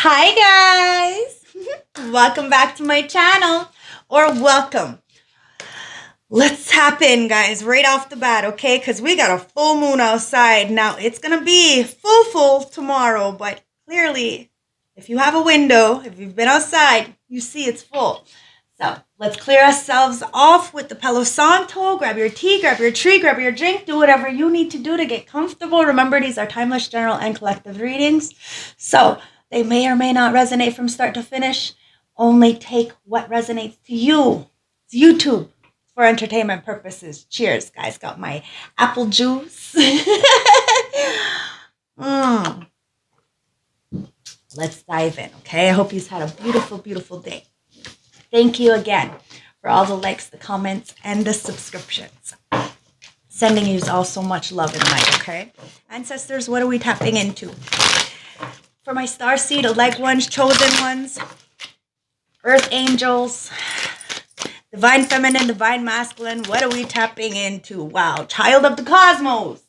Hi guys! Welcome back to my channel, or welcome. Let's tap in, guys, right off the bat, okay? Because we got a full moon outside. Now, it's going to be full tomorrow, but clearly, if you have a window, if you've been outside, you see it's full. So, let's clear ourselves off with the Palo Santo. Grab your tea, grab your tree, grab your drink. Do whatever you need to do to get comfortable. Remember, these are timeless, general, and collective readings. So, they may or may not resonate from start to finish. Only take what resonates to you. It's YouTube for entertainment purposes. Cheers, guys. Got my apple juice. Let's dive in, okay? I hope you've had a beautiful day. Thank you again for all the likes, the comments, and the subscriptions. Sending you all so much love and light, okay? Ancestors, what are we tapping into? For my starseed, elect ones, chosen ones, earth angels, divine feminine, divine masculine, what are we tapping into? Wow, child of the cosmos.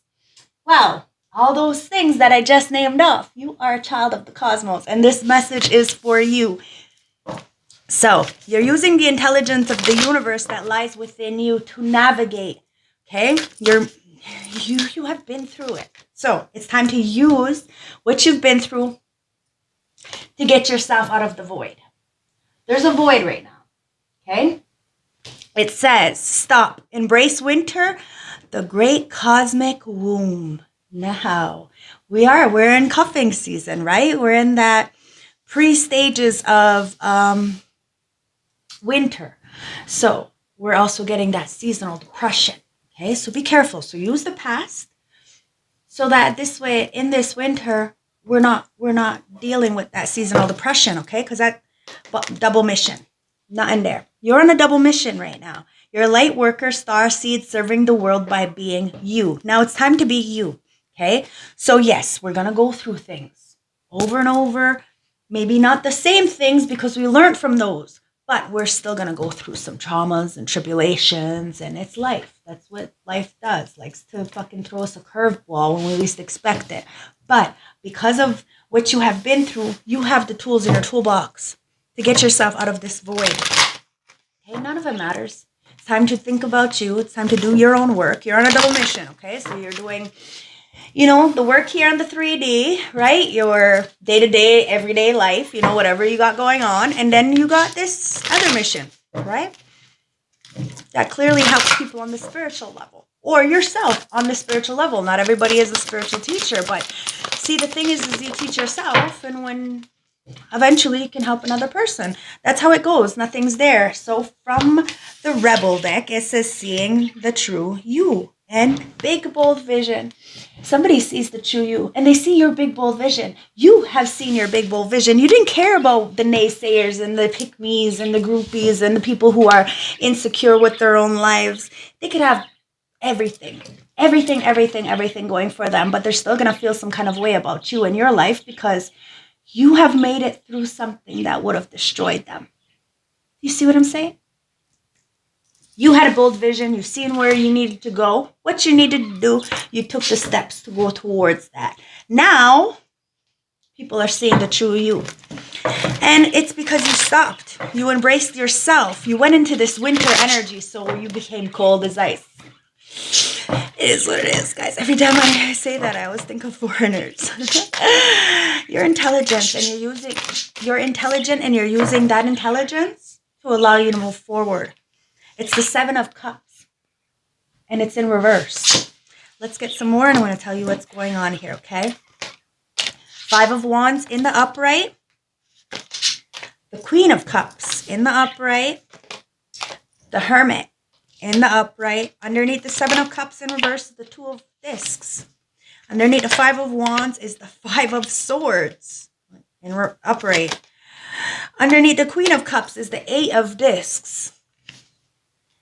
Wow, all those things that I just named off. You are a child of the cosmos, and this message is for you. So, you're using the intelligence of the universe that lies within you to navigate, okay? You have been through it. So, it's time to use what you've been through to get yourself out of the void. There's a void right now, okay? It says, stop, embrace winter, the great cosmic womb. Now, we're in cuffing season, right? We're in that pre-stages of winter. So, we're also getting that seasonal depression, okay? So, be careful. So, use the past so that this way, in this winter, we're not dealing with that seasonal depression, okay? Because that double mission, not in there. You're on a double mission right now. You're a light worker, star seed, serving the world by being you. Now it's time to be you, okay? So yes, we're gonna go through things over and over. Maybe not the same things because we learned from those, but we're still gonna go through some traumas and tribulations, and it's life. That's what life does. Likes to fucking throw us a curveball when we least expect it. But because of what you have been through, you have the tools in your toolbox to get yourself out of this void. Okay, none of it matters. It's time to think about you. It's time to do your own work. You're on a double mission, okay? So you're doing, the work here on the 3D, right? Your day-to-day, everyday life, whatever you got going on. And then you got this other mission, right? That clearly helps people on the spiritual level. Or yourself on the spiritual level. Not everybody is a spiritual teacher, but see, the thing is you teach yourself, and when eventually you can help another person. That's how it goes. Nothing's there. So from the Rebel deck, it says seeing the true you and big, bold vision. Somebody sees the true you, and they see your big, bold vision. You have seen your big, bold vision. You didn't care about the naysayers and the pick-me's and the groupies and the people who are insecure with their own lives. They could have everything going for them, but they're still going to feel some kind of way about you in your life because you have made it through something that would have destroyed them. You see what I'm saying? You had a bold vision. You've seen where you needed to go, what you needed to do. You took the steps to go towards that. Now, people are seeing the true you. And it's because you stopped. You embraced yourself. You went into this winter energy, so you became cold as ice. It is what it is, guys. Every time I say that, I always think of foreigners. You're intelligent, and you're intelligent, and you're using that intelligence to allow you to move forward. It's the 7 of Cups, and it's in reverse. Let's get some more, and I'm going to tell you what's going on here, okay? 5 of Wands in the upright. The Queen of Cups in the upright. The Hermit in the upright. Underneath the 7 of Cups in reverse is the 2 of Discs. Underneath the 5 of Wands is the 5 of Swords in upright. Underneath the Queen of Cups is the 8 of Discs.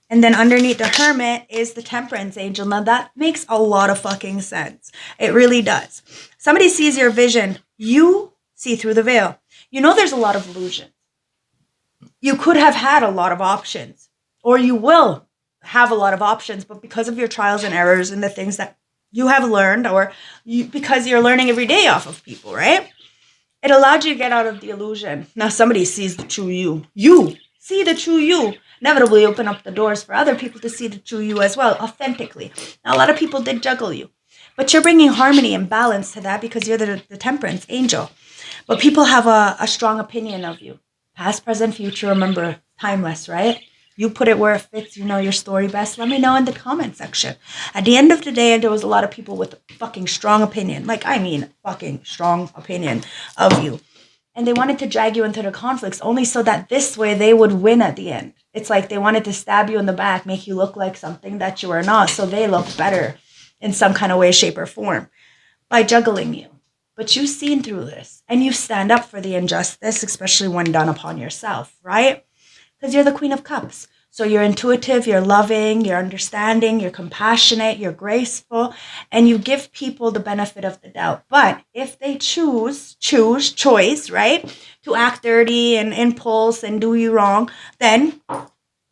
And then underneath the Hermit is the Temperance Angel. Now that makes a lot of fucking sense. It really does. Somebody sees your vision. You see through the veil. There's a lot of illusion. You could have had a lot of options. Or you will have a lot of options. But because of your trials and errors and the things that you have learned, or because you're learning every day off of people, right? It allowed you to get out of the illusion. Now somebody sees the true you. You see the true you. Inevitably open up the doors for other people to see the true you as well, authentically. Now, a lot of people did juggle you. But you're bringing harmony and balance to that because you're the temperance angel. But people have a strong opinion of you. Past, present, future, remember, timeless, right? You put it where it fits. You know your story best. Let me know in the comment section. At the end of the day, there was a lot of people with a fucking strong opinion. Like, I mean, fucking strong opinion of you. And they wanted to drag you into the conflicts only so that this way they would win at the end. It's like they wanted to stab you in the back, make you look like something that you are not, so they look better in some kind of way, shape, or form by juggling you. But you've seen through this, and you stand up for the injustice, especially when done upon yourself, right? Because you're the Queen of Cups. So you're intuitive, you're loving, you're understanding, you're compassionate, you're graceful, and you give people the benefit of the doubt. But if they choose, right, to act dirty and impulse and do you wrong, then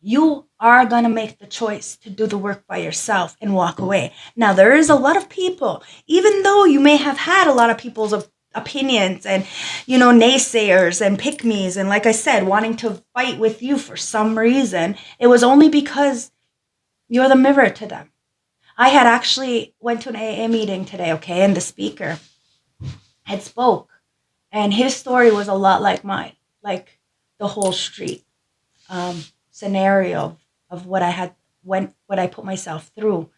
you are going to make the choice to do the work by yourself and walk away. Now, there is a lot of people, even though you may have had a lot of people's opinions and, naysayers and pick-me's, and like I said, wanting to fight with you for some reason, it was only because you're the mirror to them. I had actually went to an AA meeting today, okay, and the speaker had spoke, and his story was a lot like mine, like the whole street scenario of what I put myself through.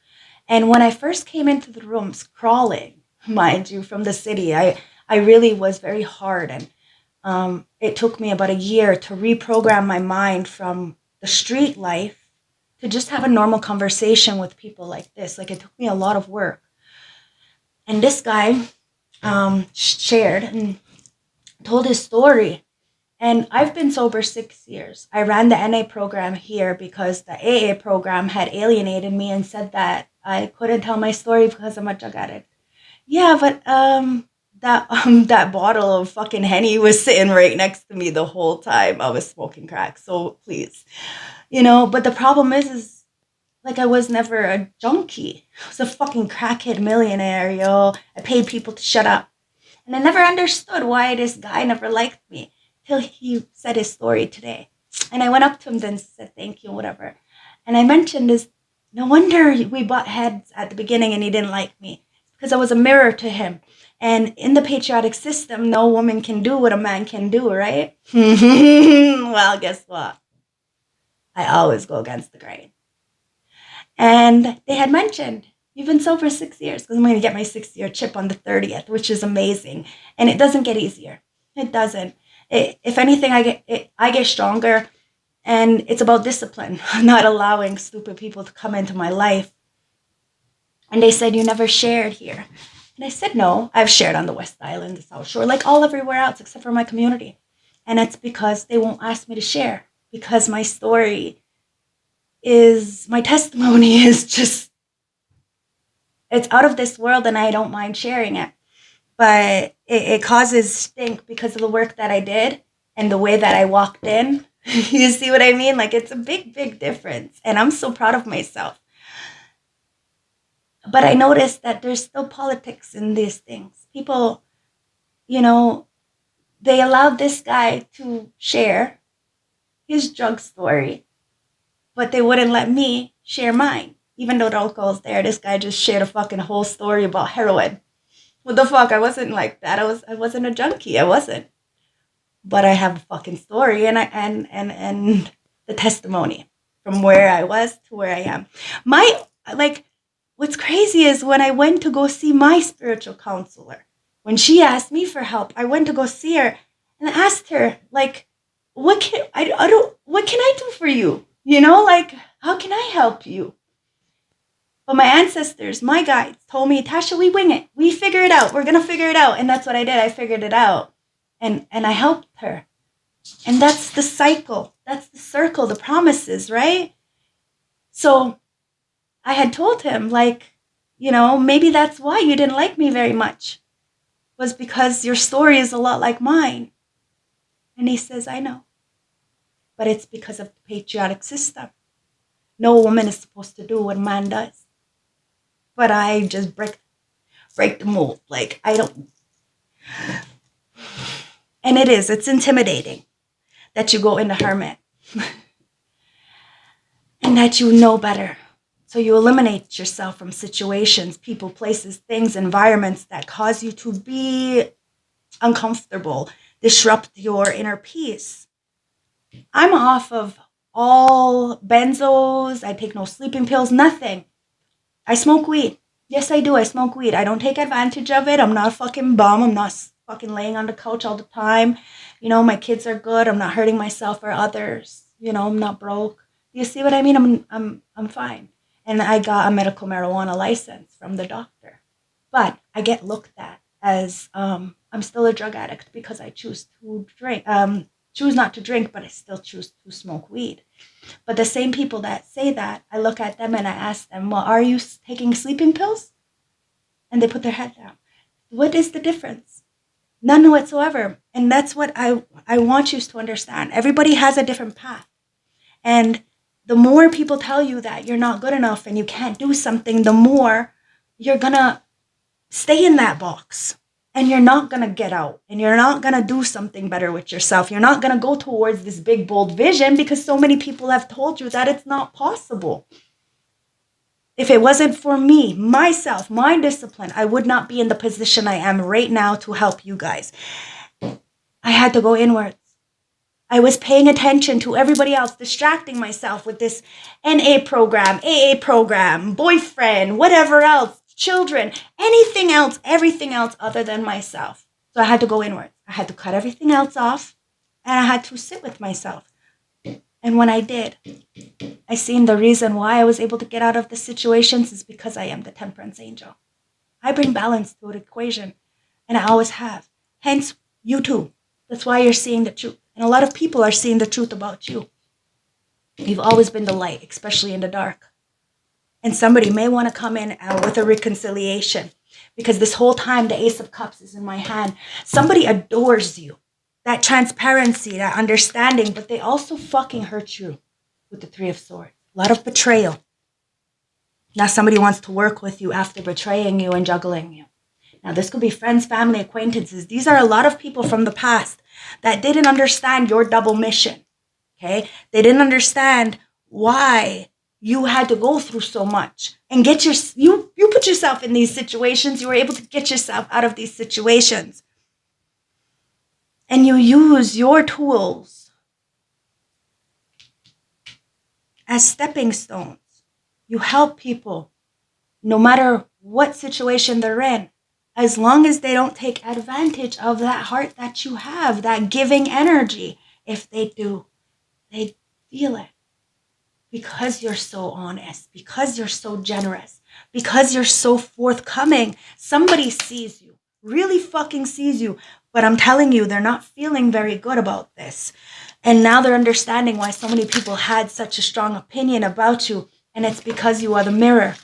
And when I first came into the rooms crawling, mind you, from the city, I really was very hard. And it took me about a year to reprogram my mind from the street life to just have a normal conversation with people like this. Like, it took me a lot of work. And this guy shared and told his story. And I've been sober 6 years. I ran the NA program here because the AA program had alienated me and said that I couldn't tell my story because I'm a drug addict. Yeah, but that bottle of fucking Henny was sitting right next to me the whole time I was smoking crack. So please, but the problem is like I was never a junkie. I was a fucking crackhead millionaire, yo. I paid people to shut up. And I never understood why this guy never liked me till he said his story today. And I went up to him then said thank you, whatever. And I mentioned this, no wonder we butt heads at the beginning and he didn't like me. Because I was a mirror to him. And in the patriotic system, no woman can do what a man can do, right? Well, guess what? I always go against the grain. And they had mentioned, you've been sober 6 years, because I'm going to get my 6-year chip on the 30th, which is amazing. And it doesn't get easier. It doesn't. If anything, I get stronger, and it's about discipline, not allowing stupid people to come into my life. And they said, you never shared here. And I said, no, I've shared on the West Island, the South Shore, like all everywhere else except for my community. And it's because they won't ask me to share, because my story my testimony is just, it's out of this world, and I don't mind sharing it. But it causes stink because of the work that I did and the way that I walked in. You see what I mean? Like, it's a big, big difference. And I'm so proud of myself. But I noticed that there's still politics in these things. People, they allowed this guy to share his drug story, but they wouldn't let me share mine. Even though the alcohol's there, this guy just shared a fucking whole story about heroin. What the fuck? I wasn't like that. I wasn't a junkie. I wasn't. But I have a fucking story and and the testimony from where I was to where I am. What's crazy is when I went to go see my spiritual counselor, when she asked me for help, I went to go see her and asked her, like, what can I do for you? How can I help you? But my ancestors, my guides told me, Tasha, we wing it. We figure it out. We're going to figure it out. And that's what I did. I figured it out. And I helped her. And that's the cycle. That's the circle, the promises, right? So I had told him, maybe that's why you didn't like me very much, was because your story is a lot like mine. And he says, I know. But it's because of the patriotic system. No woman is supposed to do what a man does. But I just break the mold. Like, I don't. And it's intimidating that you go into hermit and that you know better. So you eliminate yourself from situations, people, places, things, environments that cause you to be uncomfortable, disrupt your inner peace. I'm off of all benzos. I take no sleeping pills, nothing. I smoke weed. Yes, I do. I smoke weed. I don't take advantage of it. I'm not a fucking bum. I'm not fucking laying on the couch all the time. My kids are good. I'm not hurting myself or others. I'm not broke. You see what I mean? I'm fine. And I got a medical marijuana license from the doctor. But I get looked at as I'm still a drug addict because I choose to drink. Choose not to drink, but I still choose to smoke weed. But the same people that say that, I look at them and I ask them, well, are you taking sleeping pills? And they put their head down. What is the difference? None whatsoever. And that's what I want you to understand. Everybody has a different path. And the more people tell you that you're not good enough and you can't do something, the more you're going to stay in that box. And you're not going to get out. And you're not going to do something better with yourself. You're not going to go towards this big, bold vision because so many people have told you that it's not possible. If it wasn't for me, myself, my discipline, I would not be in the position I am right now to help you guys. I had to go inwards. I was paying attention to everybody else, distracting myself with this NA program, AA program, boyfriend, whatever else. Children, anything else, everything else other than myself. So I had to go inwards. I had to cut everything else off and I had to sit with myself. And when I did, I seen the reason why I was able to get out of the situations is because I am the temperance angel. I bring balance to an equation and I always have. Hence, you too. That's why you're seeing the truth. And a lot of people are seeing the truth about you. You've always been the light, especially in the dark. And somebody may want to come in with a reconciliation because this whole time the Ace of Cups is in my hand. Somebody adores you. That transparency, that understanding, but they also fucking hurt you with the Three of Swords. A lot of betrayal. Now somebody wants to work with you after betraying you and juggling you. Now this could be friends, family, acquaintances. These are a lot of people from the past that didn't understand your double mission. Okay? They didn't understand why you had to go through so much and you put yourself in these situations. You were able to get yourself out of these situations. And you use your tools as stepping stones. You help people no matter what situation they're in, as long as they don't take advantage of that heart that you have, that giving energy. If they do, they feel it. Because you're so honest, because you're so generous, because you're so forthcoming, somebody sees you, really fucking sees you. But I'm telling you, they're not feeling very good about this. And now they're understanding why so many people had such a strong opinion about you. And it's because you are the mirror.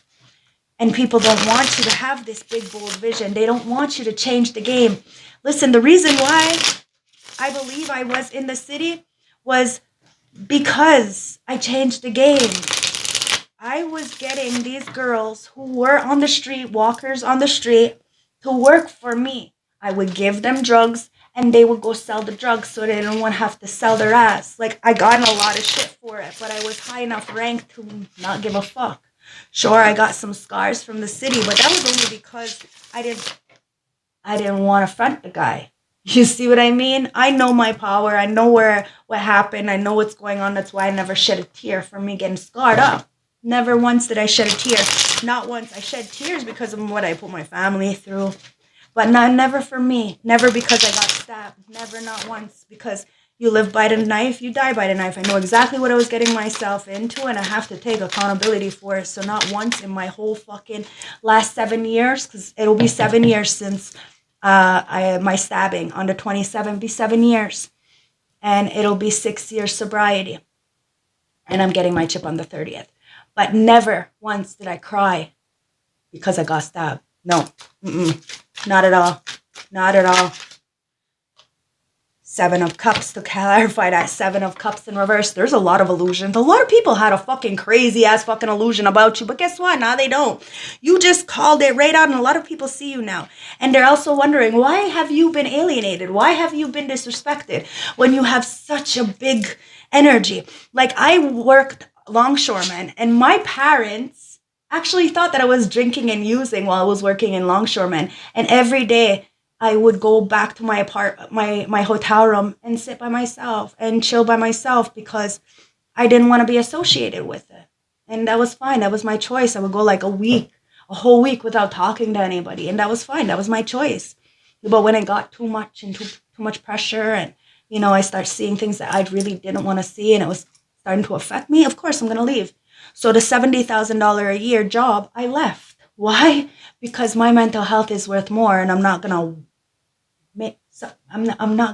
And people don't want you to have this big, bold vision. They don't want you to change the game. Listen, the reason why I believe I was in the city was because I changed the game. I was getting these girls who were on the street, walkers on the street, to work for me. I would give them drugs and they would go sell the drugs so they didn't want to have to sell their ass. Like, I got in a lot of shit for it, but I was high enough rank to not give a fuck. Sure, I got some scars from the city, but that was only because I didn't want to front the guy. You see what I mean? I know my power. I know what happened. I know what's going on. That's why I never shed a tear from me getting scarred up. Never once did I shed a tear. Not once. I shed tears because of what I put my family through. But never for me. Never because I got stabbed. Never, not once. Because you live by the knife, you die by the knife. I know exactly what I was getting myself into, and I have to take accountability for it. So not once in my whole fucking last 7 years, because it'll be 7 years since my stabbing. On the 27th, be 7 years. And it'll be 6 years sobriety. And I'm getting my chip on the 30th. But never once did I cry because I got stabbed. No. Not at all. Not at all. Seven of Cups, to clarify that, Seven of Cups in reverse. There's a lot of illusions. A lot of people had a fucking crazy ass fucking illusion about you, but guess what? Now they don't. You just called it right out, and a lot of people see you now. And they're also wondering, why have you been alienated? Why have you been disrespected when you have such a big energy? Like, I worked longshoreman, and my parents actually thought that I was drinking and using while I was working in longshoreman. And every day I would go back to my hotel room and sit by myself and chill by myself because I didn't want to be associated with it. And that was fine. That was my choice. I would go like a whole week without talking to anybody. And that was fine. That was my choice. But when it got too much and too much pressure, and, I started seeing things that I really didn't want to see, and it was starting to affect me, of course I'm going to leave. So the $70,000 a year job, I left. Why? Because my mental health is worth more, and I'm not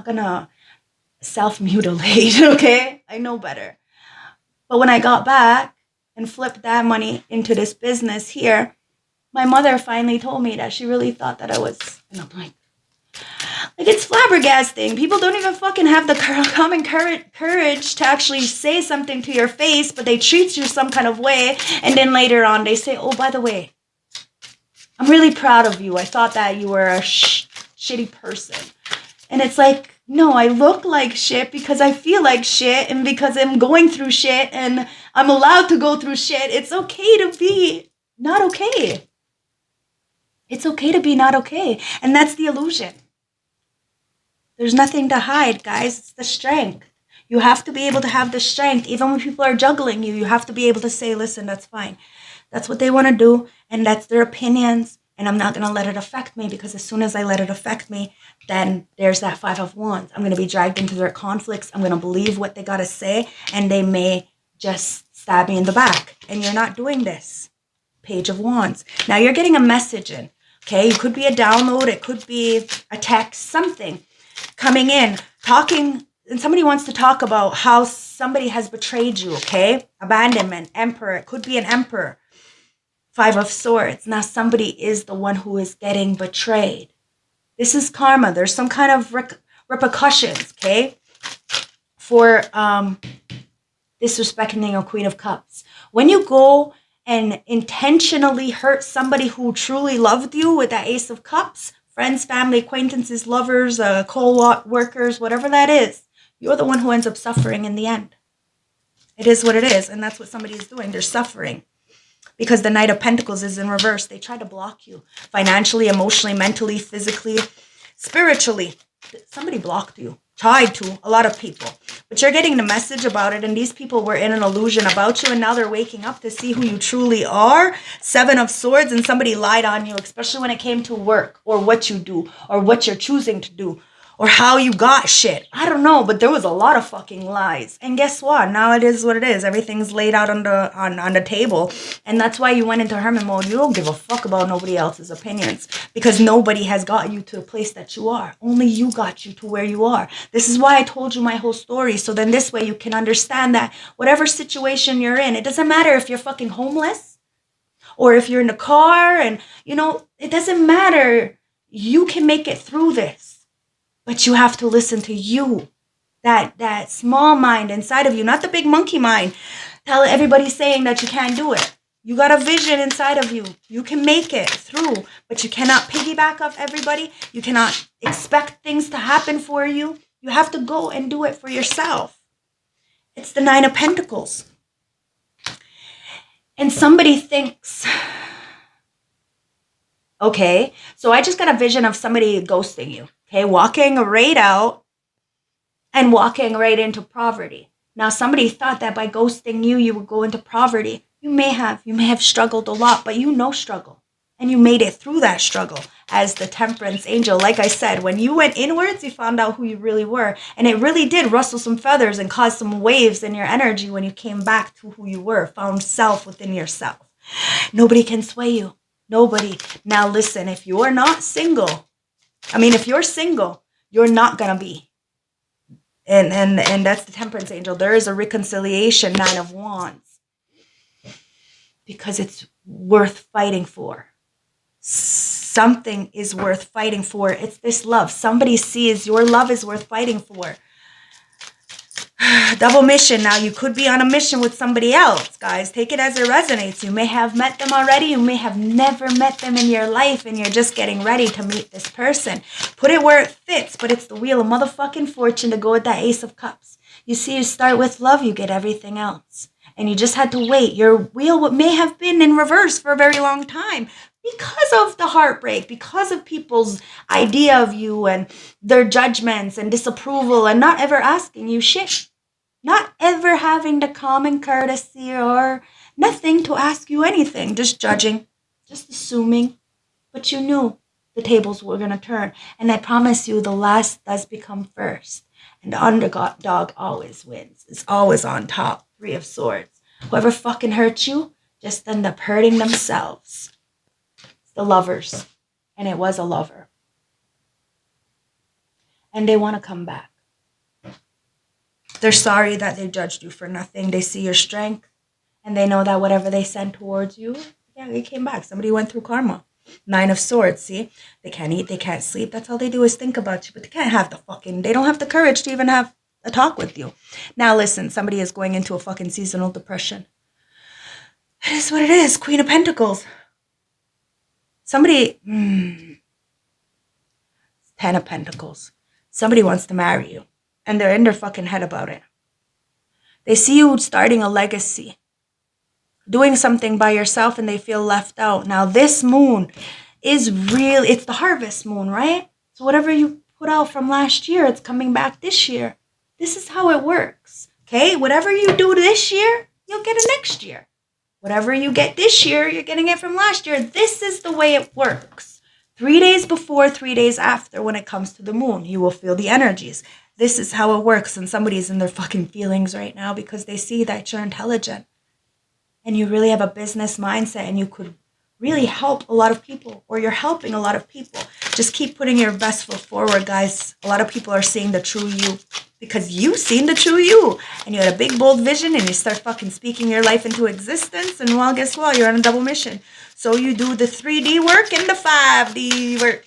gonna self-mutilate. Okay, I know better. But when I got back and flipped that money into this business here, my mother finally told me that she really thought that I was, and I'm like it's flabbergasting. People don't even fucking have the common courage to actually say something to your face, but they treat you some kind of way, and then later on they say, oh, by the way, I'm really proud of you. I thought that you were a shitty person. And it's like, no, I look like shit because I feel like shit, and because I'm going through shit, and I'm allowed to go through shit. It's okay to be not okay. It's okay to be not okay. And that's the illusion. There's nothing to hide, guys. It's the strength. You have to be able to have the strength. Even when people are juggling you, you have to be able to say, listen, that's fine. That's what they want to do, and that's their opinions, and I'm not going to let it affect me, because as soon as I let it affect me, then there's that Five of Wands. I'm going to be dragged into their conflicts. I'm going to believe what they got to say, and they may just stab me in the back. And you're not doing this. Page of Wands. Now you're getting a message in, okay? It could be a download. It could be a text, something coming in, talking, and somebody wants to talk about how somebody has betrayed you, okay? Abandonment, Emperor. It could be an Emperor. Five of Swords. Now somebody is the one who is getting betrayed. This is karma. There's some kind of repercussions, okay, for disrespecting a Queen of Cups. When you go and intentionally hurt somebody who truly loved you with that Ace of Cups, friends, family, acquaintances, lovers, co-workers, whatever that is, you're the one who ends up suffering in the end. It is what it is, and that's what somebody is doing. They're suffering. Because the Knight of Pentacles is in reverse. They try to block you financially, emotionally, mentally, physically, spiritually. Somebody blocked you. Tried to. A lot of people. But you're getting the message about it, and these people were in an illusion about you, and now they're waking up to see who you truly are. Seven of Swords, and somebody lied on you, especially when it came to work, or what you do, or what you're choosing to do, or how you got shit. I don't know, but there was a lot of fucking lies. And guess what? Now it is what it is. Everything's laid out on the table. And that's why you went into hermit mode. You don't give a fuck about nobody else's opinions, because nobody has got you to a place that you are. Only you got you to where you are. This is why I told you my whole story. So then this way you can understand that whatever situation you're in, it doesn't matter if you're fucking homeless or if you're in a car, and it doesn't matter. You can make it through this. But you have to listen to you, that small mind inside of you, not the big monkey mind. Tell everybody saying that you can't do it. You got a vision inside of you. You can make it through, but you cannot piggyback off everybody. You cannot expect things to happen for you. You have to go and do it for yourself. It's the Nine of Pentacles. And somebody thinks, okay, so I just got a vision of somebody ghosting you. Okay, walking right out and walking right into poverty. Now, somebody thought that by ghosting you, you would go into poverty. You may have struggled a lot, but struggle. And you made it through that struggle as the Temperance Angel. Like I said, when you went inwards, you found out who you really were. And it really did rustle some feathers and cause some waves in your energy when you came back to who you were, found self within yourself. Nobody can sway you. Nobody. Now, listen, if you are not single, if you're single, you're not going to be. And that's the Temperance Angel. There is a reconciliation, Nine of Wands. Because it's worth fighting for. something is worth fighting for. It's this love. Somebody sees your love is worth fighting for. Double mission. Now, you could be on a mission with somebody else, guys. Take it as it resonates. You may have met them already. You may have never met them in your life, and you're just getting ready to meet this person. Put it where it fits, but it's the wheel of motherfucking fortune to go with that Ace of Cups. You see, you start with love, you get everything else. And you just had to wait. Your wheel may have been in reverse for a very long time because of the heartbreak, because of people's idea of you and their judgments and disapproval and not ever asking you shit. Not ever having the common courtesy or nothing to ask you anything. Just judging, just assuming. But you knew the tables were going to turn. And I promise you, the last does become first. And the underdog always wins. It's always on top. 3 of Swords. Whoever fucking hurt you just end up hurting themselves. It's the Lovers. And it was a lover. And they want to come back. They're sorry that they judged you for nothing. They see your strength. And they know that whatever they sent towards you, yeah, they came back. Somebody went through karma. 9 of Swords, see? They can't eat, they can't sleep. That's all they do is think about you. But they can't have they don't have the courage to even have a talk with you. Now listen, somebody is going into a fucking seasonal depression. It is what it is. Queen of Pentacles. Somebody, 10 of Pentacles. Somebody wants to marry you. And they're in their fucking head about it. They see you starting a legacy. Doing something by yourself and they feel left out. Now this moon is real. It's the harvest moon, right? So whatever you put out from last year, it's coming back this year. This is how it works. Okay? Whatever you do this year, you'll get it next year. Whatever you get this year, you're getting it from last year. This is the way it works. 3 days before, 3 days after, when it comes to the moon, you will feel the energies. This is how it works, and somebody's in their fucking feelings right now because they see that you're intelligent and you really have a business mindset and you could really help a lot of people, or you're helping a lot of people. Just keep putting your best foot forward, guys. A lot of people are seeing the true you because you've seen the true you and you had a big, bold vision and you start fucking speaking your life into existence, and well, guess what? You're on a double mission. So you do the 3D work and the 5D work.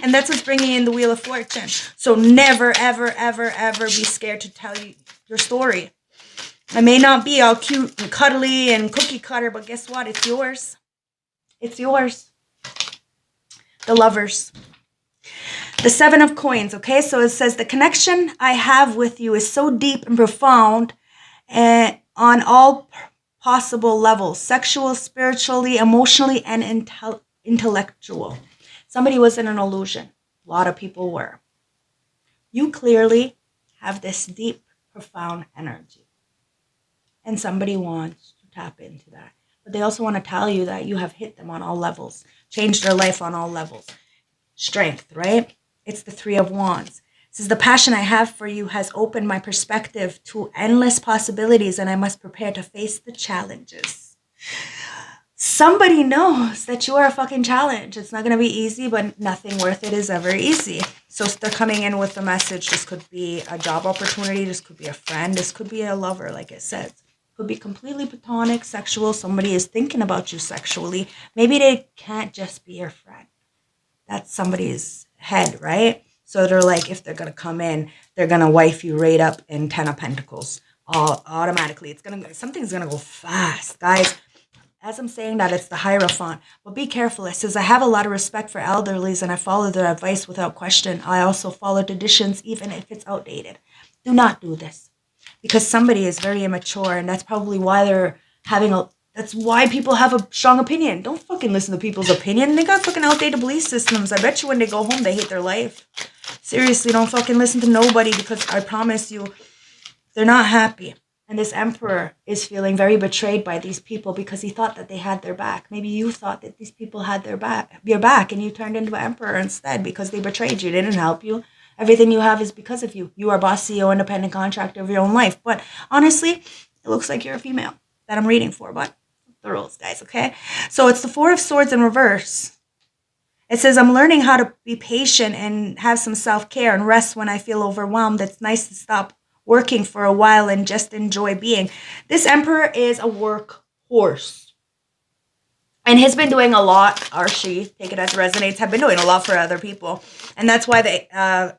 And that's what's bringing in the Wheel of Fortune. So never, ever, ever, ever be scared to tell you your story. It may not be all cute and cuddly and cookie cutter, but guess what? It's yours. It's yours. The Lovers. The 7 of Coins, okay? So it says, the connection I have with you is so deep and profound and on all possible levels, sexual, spiritually, emotionally, and intellectual. Somebody was in an illusion. A lot of people were. You clearly have this deep, profound energy. And somebody wants to tap into that. But they also want to tell you that you have hit them on all levels, changed their life on all levels. Strength, right? It's the 3 of Wands. It says, the passion I have for you has opened my perspective to endless possibilities, and I must prepare to face the challenges. Somebody knows that you are a fucking challenge. It's not going to be easy, but nothing worth it is ever easy. So they're coming in with a message. This could be a job opportunity. This could be a friend. This could be a lover, like it says. Could be completely platonic, sexual. Somebody is thinking about you sexually. Maybe they can't just be your friend. That's somebody's head, right? So they're like, if they're going to come in, they're going to wife you right up in 10 of Pentacles. Automatically. Something's going to go fast, guys. As I'm saying that, it's the Hierophant. But be careful. It says, I have a lot of respect for elderlies and I follow their advice without question. I also follow traditions even if it's outdated. Do not do this. Because somebody is very immature, and that's probably why that's why people have a strong opinion. Don't fucking listen to people's opinion. They got fucking outdated belief systems. I bet you when they go home, they hate their life. Seriously, don't fucking listen to nobody, because I promise you, they're not happy. And this Emperor is feeling very betrayed by these people because he thought that they had their back. Maybe you thought that these people had your back, and you turned into an Emperor instead because they betrayed you. They didn't help you. Everything you have is because of you. You are boss, CEO, independent contractor of your own life. But honestly, it looks like you're a female that I'm reading for. But the rules, guys, okay? So it's the 4 of Swords in reverse. It says, I'm learning how to be patient and have some self-care and rest when I feel overwhelmed. It's nice to stop working for a while and just enjoy being. This Emperor is a workhorse. And he's been doing a lot, or she, take it as it resonates, have been doing a lot for other people. And that's why the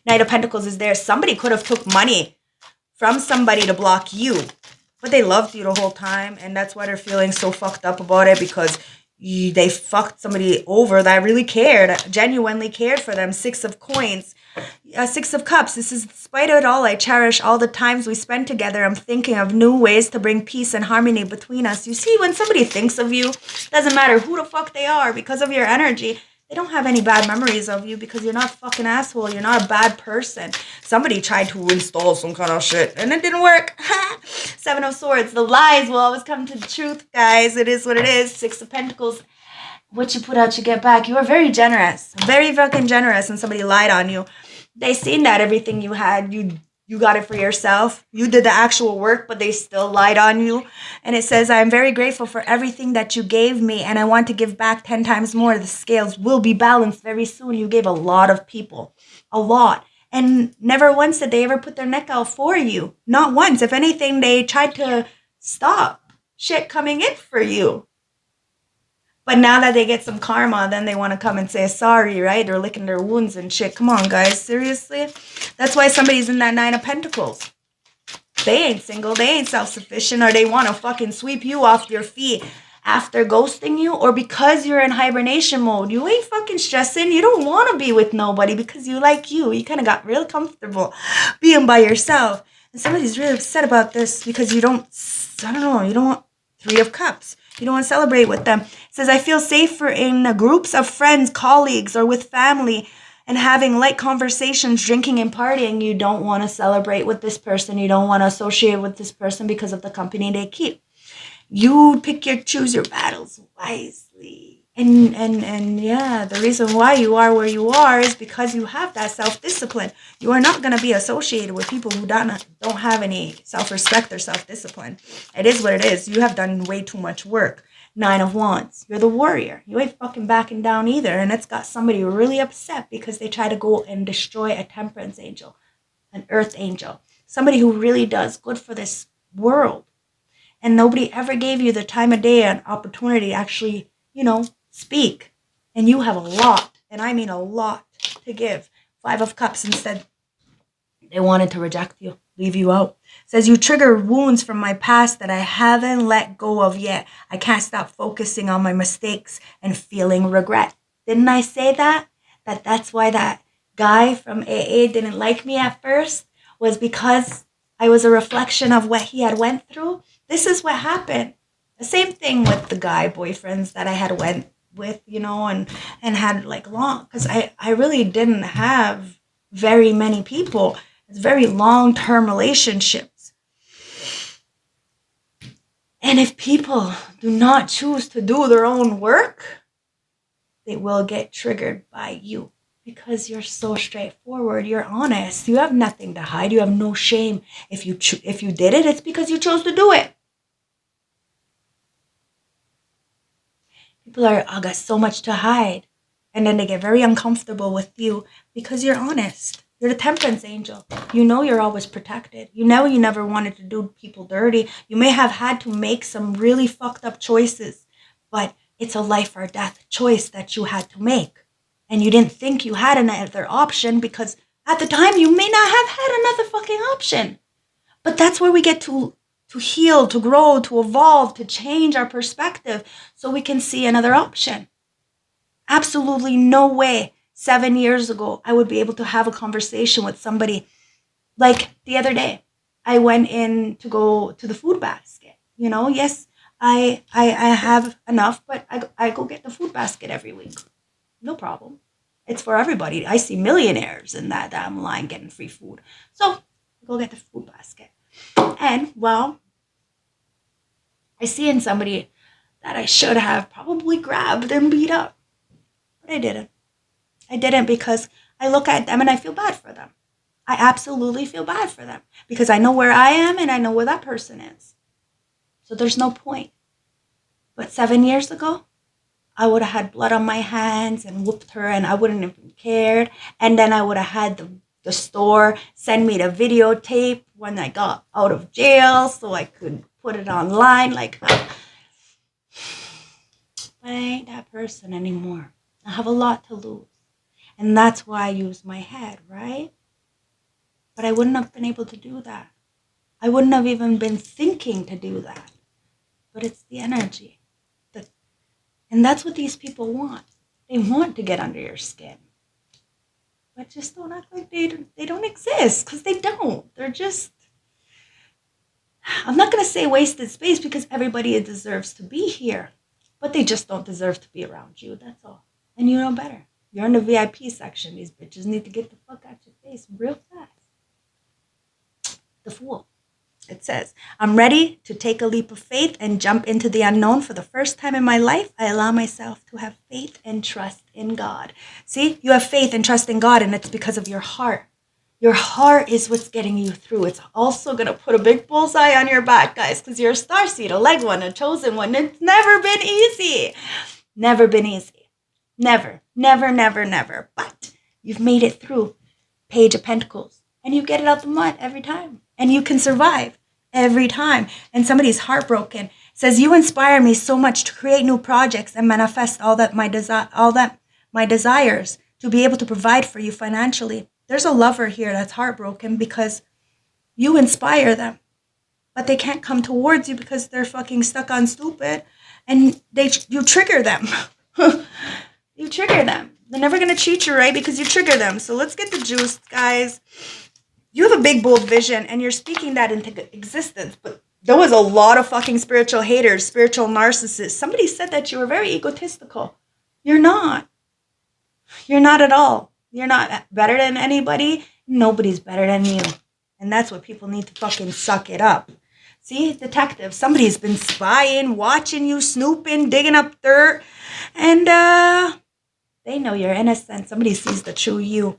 Knight of Pentacles is there. Somebody could have took money from somebody to block you, but they loved you the whole time. And that's why they're feeling so fucked up about it, because they fucked somebody over that really cared, genuinely cared for them. Six of Coins. Six of Cups. This is, despite it all, I cherish all the times we spent together. I'm thinking of new ways to bring peace and harmony between us. You see, when somebody thinks of you, doesn't matter who the fuck they are, because of your energy, they don't have any bad memories of you, because you're not a fucking asshole. You're not a bad person. Somebody tried to install some kind of shit and it didn't work. Seven of Swords. The lies will always come to the truth, guys. It is what it is. Six of Pentacles. What you put out, you get back. You are very generous. Very fucking generous, and somebody lied on you. They seen that everything you had, you got it for yourself. You did the actual work, but they still lied on you. And it says, I'm very grateful for everything that you gave me, and I want to give back 10 times more. The scales will be balanced very soon. You gave a lot of people. A lot. And never once did they ever put their neck out for you. Not once. If anything, they tried to stop shit coming in for you. But now that they get some karma, then they want to come and say sorry, right? They're licking their wounds and shit. Come on, guys. Seriously? That's why somebody's in that Nine of Pentacles. They ain't single. They ain't self-sufficient. Or they want to fucking sweep you off your feet after ghosting you. Or because you're in hibernation mode. You ain't fucking stressing. You don't want to be with nobody because you like you. You kind of got real comfortable being by yourself. And somebody's really upset about this because you don't, I don't know, you don't want Three of Cups. You don't want to celebrate with them. It says, I feel safer in groups of friends, colleagues, or with family and having light conversations, drinking and partying. You don't want to celebrate with this person. You don't want to associate with this person because of the company they keep. You choose your battles wisely. And yeah, the reason why you are where you are is because you have that self-discipline. You are not going to be associated with people who don't have any self-respect or self-discipline. It is what it is. You have done way too much work. Nine of Wands. You're the warrior. You ain't fucking backing down either. And it's got somebody really upset because they try to go and destroy a temperance angel, an earth angel, somebody who really does good for this world. And nobody ever gave you the time of day and opportunity to actually, speak. And you have a lot, and I mean a lot, to give. Five of Cups instead. They wanted to reject you, leave you out. It says, you trigger wounds from my past that I haven't let go of yet. I can't stop focusing on my mistakes and feeling regret. Didn't I say that? That's why that guy from AA didn't like me at first, was because I was a reflection of what he had went through. This is what happened. The same thing with the guy boyfriends that I had went with, and had long, because I really didn't have very many people. It's very long-term relationships. And if people do not choose to do their own work, they will get triggered by you because you're so straightforward. You're honest. You have nothing to hide. You have no shame. If you did it, it's because you chose to do it. People got so much to hide. And then they get very uncomfortable with you because you're honest. You're the temperance angel. You're always protected. You never wanted to do people dirty. You may have had to make some really fucked up choices, but it's a life or death choice that you had to make. And you didn't think you had another option because at the time you may not have had another fucking option. But that's where we get to heal, to grow, to evolve, to change our perspective so we can see another option. Absolutely no way 7 years ago I would be able to have a conversation with somebody. Like the other day, I went in to go to the food basket. Yes, I have enough, but I go get the food basket every week. No problem. It's for everybody. I see millionaires in that damn line getting free food. So I go get the food basket. And, I see in somebody that I should have probably grabbed and beat up. But I didn't. I didn't because I look at them and I feel bad for them. I absolutely feel bad for them because I know where I am and I know where that person is. So there's no point. But 7 years ago, I would have had blood on my hands and whooped her and I wouldn't have cared. And then I would have had the store send me the videotape when I got out of jail so I could put it online. but I ain't that person anymore. I have a lot to lose. And that's why I use my head, right? But I wouldn't have been able to do that. I wouldn't have even been thinking to do that. But it's the energy. And that's what these people want. They want to get under your skin. But just don't act like they don't exist, because they don't. They're just, I'm not going to say wasted space, because everybody deserves to be here. But they just don't deserve to be around you, that's all. And you know better. You're in the VIP section. These bitches need to get the fuck out your face real fast. The Fool. It says, I'm ready to take a leap of faith and jump into the unknown. For the first time in my life, I allow myself to have faith and trust in God. See, you have faith and trust in God, and it's because of your heart. Your heart is what's getting you through. It's also going to put a big bullseye on your back, guys, because you're a starseed, a leg one, a chosen one. It's never been easy. Never been easy. Never, never, never, never. But you've made it through Page of Pentacles, and you get it out the mud every time. And you can survive every time. And somebody's heartbroken. It says, you inspire me so much to create new projects and manifest all that my desires to be able to provide for you financially. There's a lover here that's heartbroken because you inspire them, but they can't come towards you because they're fucking stuck on stupid, and you trigger them. You trigger them. They're never gonna treat you right because you trigger them. So let's get the juice, guys. You have a big, bold vision, and you're speaking that into existence. But there was a lot of fucking spiritual haters, spiritual narcissists. Somebody said that you were very egotistical. You're not. You're not at all. You're not better than anybody. Nobody's better than you. And that's what people need to fucking suck it up. See, detective, somebody's been spying, watching you, snooping, digging up dirt. And they know you're innocent. Somebody sees the true you.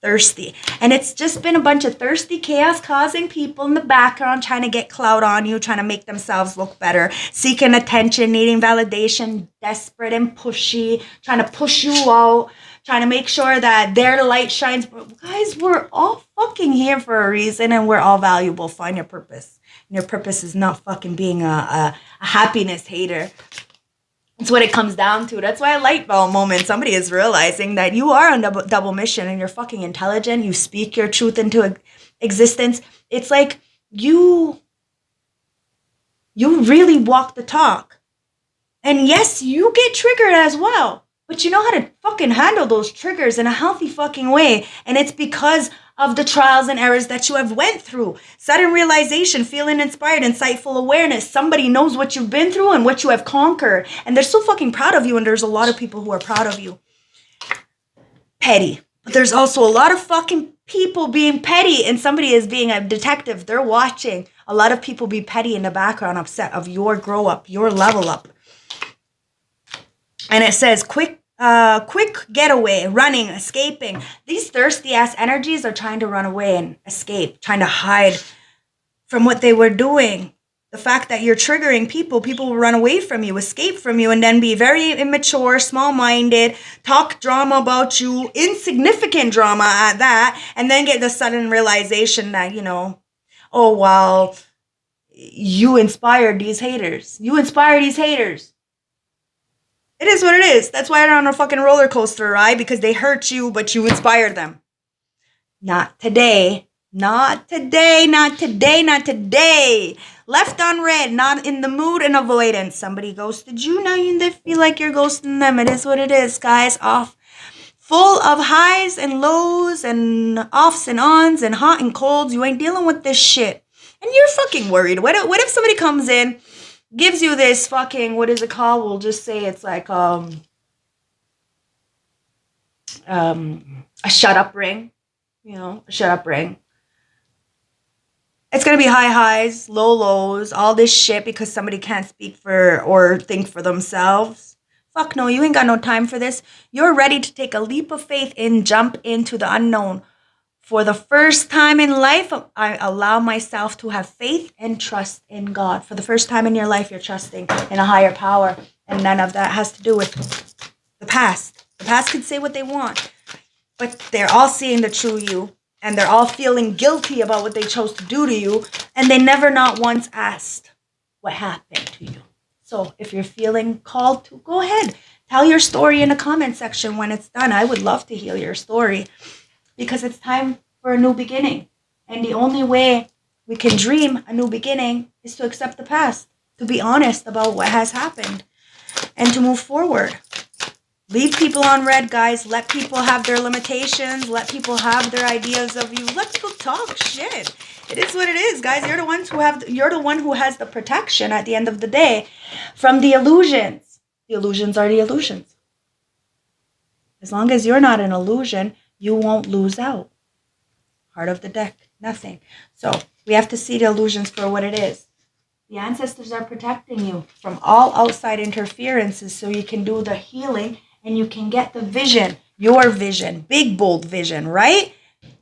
Thirsty. And it's just been a bunch of thirsty, chaos-causing people in the background trying to get clout on you, trying to make themselves look better, seeking attention, needing validation, desperate and pushy, trying to push you out, trying to make sure that their light shines. But guys, we're all fucking here for a reason, and we're all valuable. Find your purpose. And your purpose is not fucking being a happiness hater. That's what it comes down to. That's why a light bulb moment. Somebody is realizing that you are on double mission, and you're fucking intelligent. You speak your truth into existence. It's like you really walk the talk. And yes, you get triggered as well. But you know how to fucking handle those triggers in a healthy fucking way. And it's because of the trials and errors that you have went through. Sudden realization, feeling inspired, insightful awareness. Somebody knows what you've been through and what you have conquered. And they're so fucking proud of you, and there's a lot of people who are proud of you. Petty. But there's also a lot of fucking people being petty, and somebody is being a detective. They're watching a lot of people be petty in the background, upset of your grow up, your level up. And it says, quick getaway, running, escaping. These thirsty ass energies are trying to run away and escape, trying to hide from what they were doing. The fact that you're triggering people will run away from you, escape from you, and then be very immature, small-minded, talk drama about you, insignificant drama at that, and then get the sudden realization that, oh, well, you inspired these haters. You inspire these haters. It is what it is. That's why they're on a fucking roller coaster ride, because they hurt you, but you inspired them. Not today. Not today. Not today. Not today. Left on red. Not in the mood and avoidance. Somebody ghosted you. Now you feel like you're ghosting them. It is what it is, guys. Off. Full of highs and lows and offs and ons and hot and colds. You ain't dealing with this shit. And you're fucking worried. What if somebody comes in, gives you this fucking, what is it called? We'll just say it's like a shut up ring. A shut up ring. It's going to be high highs, low lows, all this shit because somebody can't speak for or think for themselves. Fuck no, you ain't got no time for this. You're ready to take a leap of faith and jump into the unknown. For the first time in life, I allow myself to have faith and trust in God. For the first time in your life, you're trusting in a higher power. And none of that has to do with the past. The past can say what they want. But they're all seeing the true you. And they're all feeling guilty about what they chose to do to you. And they never not once asked what happened to you. So if you're feeling called to, go ahead. Tell your story in the comment section when it's done. I would love to hear your story because it's time for a new beginning. And the only way we can dream a new beginning is to accept the past, to be honest about what has happened, and to move forward. Leave people on red, guys. Let people have their limitations. Let people have their ideas of you. Let people talk shit. It is what it is, guys. You're the one who has the protection at the end of the day from the illusions. The illusions are the illusions. As long as you're not an illusion, you won't lose out. Heart of the deck, nothing. So we have to see the illusions for what it is. The ancestors are protecting you from all outside interferences so you can do the healing and you can get the vision, your vision, big, bold vision, right?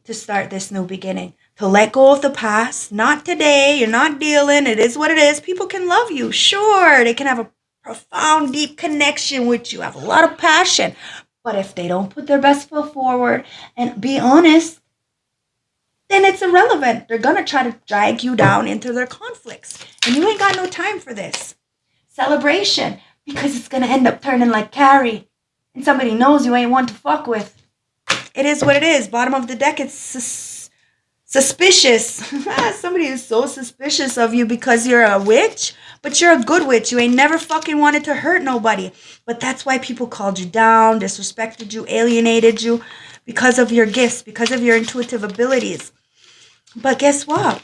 To start this new beginning. To let go of the past. Not today. You're not dealing. It is what it is. People can love you. Sure. They can have a profound, deep connection with you. Have a lot of passion. But if they don't put their best foot forward and be honest, then it's irrelevant. They're going to try to drag you down into their conflicts. And you ain't got no time for this. Celebration. Because it's going to end up turning like Carrie. And somebody knows you ain't one to fuck with. It is what it is. Bottom of the deck, it's suspicious. Somebody is so suspicious of you because you're a witch. But you're a good witch. You ain't never fucking wanted to hurt nobody. But that's why people called you down, disrespected you, alienated you. Because of your gifts. Because of your intuitive abilities. But guess what?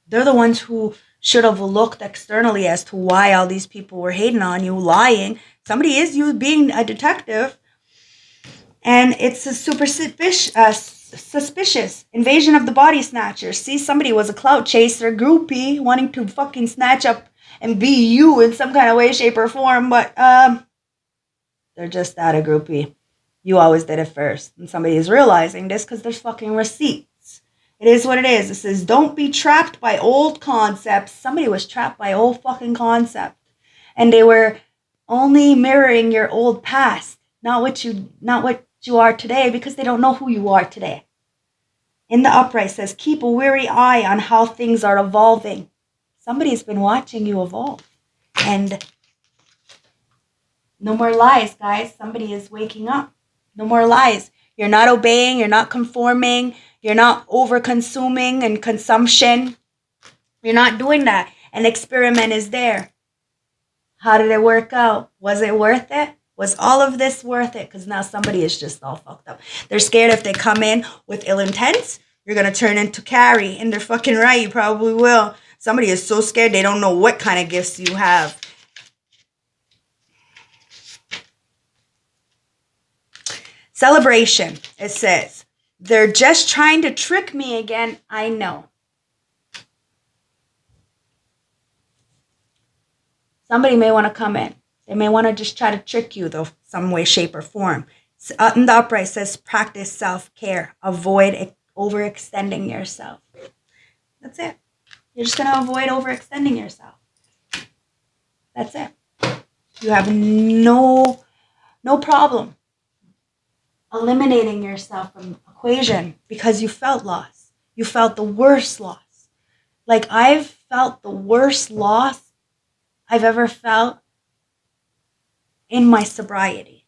They're the ones who should have looked externally as to why all these people were hating on you, lying. Somebody is you being a detective. And it's a super suspicious invasion of the body snatchers. See, somebody was a clout chaser, groupie, wanting to fucking snatch up and be you in some kind of way, shape, or form. But they're just that, a groupie. You always did it first. And somebody is realizing this because there's fucking receipts. It is what it is. It says, don't be trapped by old concepts. Somebody was trapped by old fucking concept. And they were only mirroring your old past. Not what you are today, because they don't know who you are today. In the upright says, keep a weary eye on how things are evolving. Somebody's been watching you evolve. And no more lies, guys. Somebody is waking up. No more lies. You're not obeying. You're not conforming. You're not over-consuming and consumption. You're not doing that. An experiment is there. How did it work out? Was it worth it? Was all of this worth it? Because now somebody is just all fucked up. They're scared if they come in with ill intents, you're going to turn into Carrie. And they're fucking right. You probably will. Somebody is so scared they don't know what kind of gifts you have. Celebration, it says. They're just trying to trick me again. I know. Somebody may want to come in. They may want to just try to trick you, though, some way, shape, or form. In the upright says, practice self-care. Avoid overextending yourself. That's it. You're just going to avoid overextending yourself. That's it. You have no problem eliminating yourself from the equation because you felt loss. You felt the worst loss. Like, I've felt the worst loss I've ever felt in my sobriety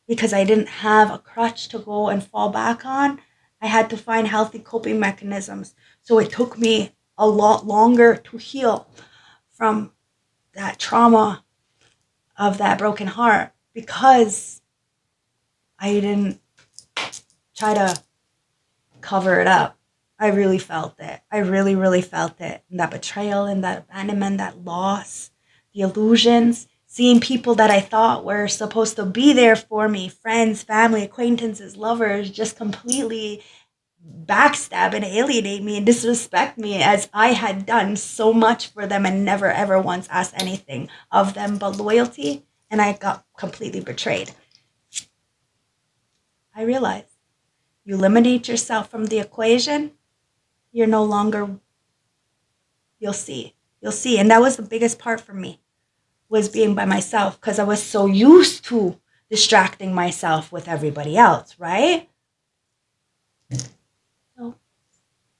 because I didn't have a crutch to go and fall back on. I had to find healthy coping mechanisms. So it took me a lot longer to heal from that trauma of that broken heart because I didn't try to cover it up. I really felt it. I really, really felt it. And that betrayal and that abandonment, that loss, the illusions, seeing people that I thought were supposed to be there for me, friends, family, acquaintances, lovers, just completely backstab and alienate me and disrespect me as I had done so much for them and never ever once asked anything of them but loyalty. And I got completely betrayed. I realized you eliminate yourself from the equation, you're no longer, you'll see. And that was the biggest part for me, was being by myself, because I was so used to distracting myself with everybody else, right? So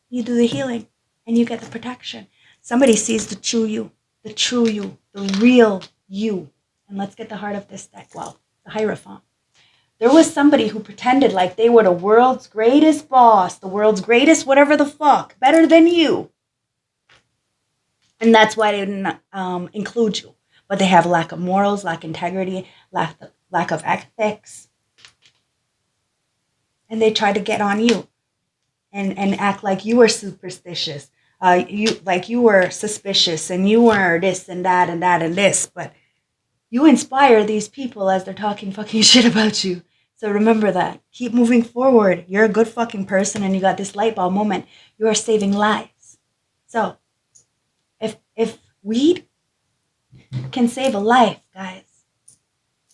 you do the healing and you get the protection. Somebody sees the true you. the true you, the real you. And let's get the heart of this deck. Well, the Hierophant. There was somebody who pretended like they were the world's greatest boss, the world's greatest whatever the fuck, better than you. And that's why they didn't include you. But they have lack of morals, lack of integrity, lack of ethics. And they try to get on you and act like you were superstitious. You were suspicious and you were this and that and that and this. But you inspire these people as they're talking fucking shit about you. So remember that. Keep moving forward. You're a good fucking person and you got this light bulb moment. You are saving lives. So if weed can save a life, guys,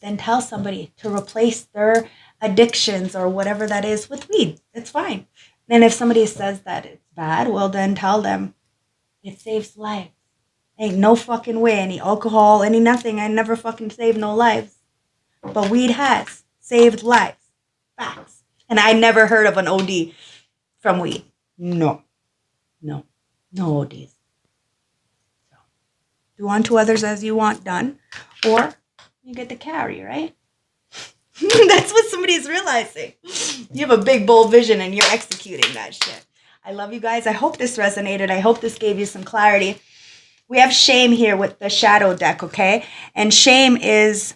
then tell somebody to replace their addictions or whatever that is with weed. It's fine. And if somebody says that it's bad, well, then tell them it saves lives. Ain't no fucking way any alcohol, any nothing. I never fucking saved no lives. But weed has saved lives. Facts. And I never heard of an OD from weed. No ODs. So, do unto others as you want done. Or you get to carry, right? That's what somebody's realizing. You have a big, bold vision and you're executing that shit. I love you guys. I hope this resonated. I hope this gave you some clarity. We have shame here with the shadow deck, okay? And shame is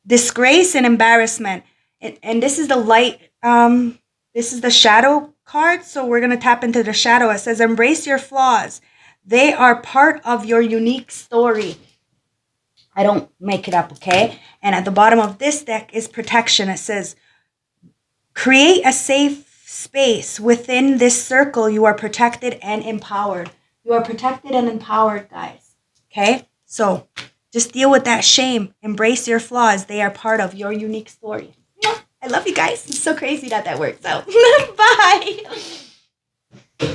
disgrace and embarrassment. And this is the light, this is the shadow card. So we're going to tap into the shadow. It says, embrace your flaws. They are part of your unique story. I don't make it up, okay? And at the bottom of this deck is protection. It says, create a safe space. Within this circle, you are protected and empowered. You are protected and empowered, guys. Okay? So just deal with that shame. Embrace your flaws. They are part of your unique story. I love you guys. It's so crazy that works out. Bye.